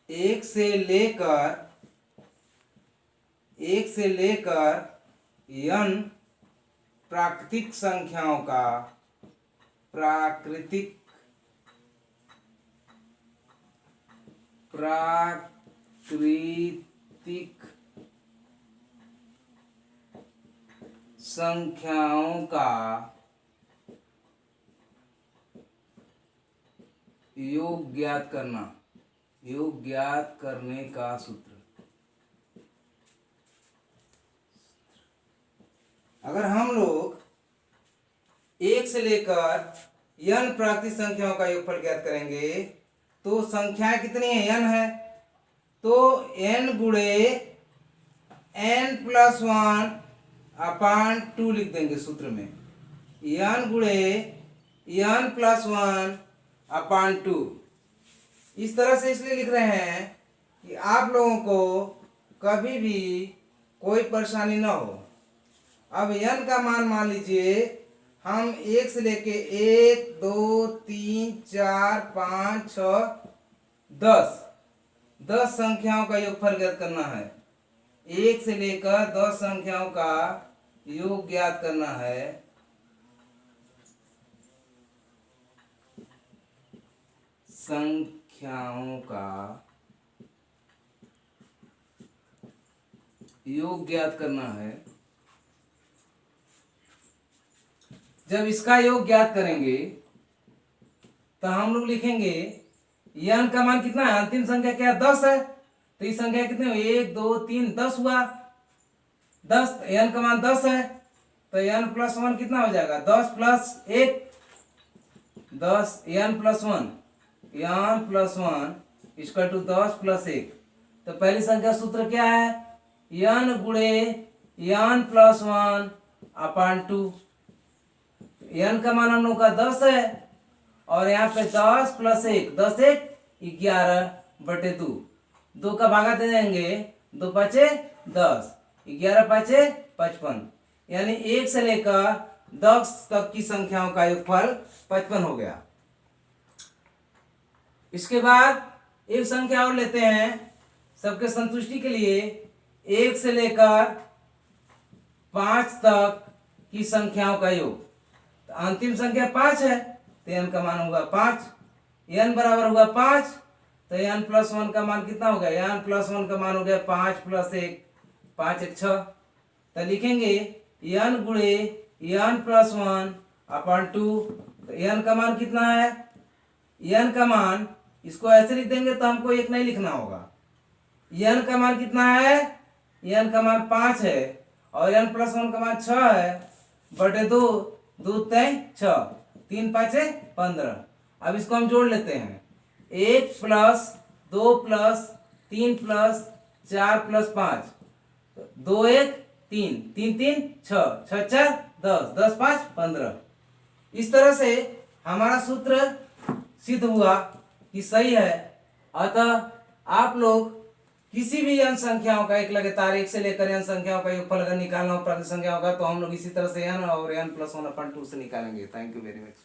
एक से लेकर n प्राकृतिक संख्याओं का प्राकृतिक संख्याओं का योग ज्ञात करना, योग ज्ञात करने का सूत्र। अगर हम लोग एक से लेकर n प्राकृतिक संख्याओं का योगफल ज्ञात करेंगे तो संख्याएं कितनी है, n है, तो n गुणे n+1/2 लिख देंगे सूत्र में। n गुणे n+1/2 इस तरह से इसलिए लिख रहे हैं कि आप लोगों को कभी भी कोई परेशानी ना हो। अब n का मान लीजिए हम एक से लेके 1 2 3 4 5 6 10 संख्याओं का योगफल ज्ञात करना है। एक से लेकर 10 संख्याओं का योग ज्ञात करना है। संख्याओं का योग ज्ञात करना है। जब इसका योग ज्ञात करेंगे तो हम लोग लिखेंगे n का मान कितना है, अंतिम संख्या क्या है, 10 है, तो इस संख्या कितने हुए, 1 2 3 10 हुआ, 10 n का मान 10 है तो n+1 कितना हो जाएगा, 10 + 1 10 n+1 = 10 + 1। तो पहली संख्या सूत्र क्या है, n गुणे n+1/2। n का मान हम लोग का 10 है और यहाँ पे 10 + 1 10 1 11/2। 2 का भागा दे देंगे, 2 5 10 11 5 55, यानी 1 से लेकर 10 तक की संख्याओं का योगफल 55 हो गया। इसके बाद एक संख्या और लेते हैं सबके संतुष्टि के लिए। 1 से लेकर 5 तक की संख्याओं का योग, तो अंतिम संख्या 5 है तो n का मान होगा 5, n बराबर होगा 5, तो n+1 का मान कितना हो गया, n+1 का मान हो गया 5 + 1 5 1 6। तो लिखेंगे n गुणे n+1/2। तो n का मान कितना है, n का मान इसको ऐसे लिख देंगे तो हमको 1 नहीं लिखना होगा। n का मान कितना है, n का मान 5 है और n+1 का मान 6 है, बटे 2 2 3 6 3 5 15। अब इसको हम जोड़ लेते हैं, 1 + 2 + 3 + 4 + 5 2 1 3 3 3 6 6 4 10 10 5 15। इस तरह से हमारा सूत्र सिद्ध हुआ कि सही है। अतः आप लोग किसी भी n संख्याओं का एक लगातार 1 से लेकर n संख्याओं का योगफल अगर निकालना हो प्राकृतिक संख्या होगा तो हम लोग इसी तरह से n और n+1/2 से निकालेंगे। Thank you very much.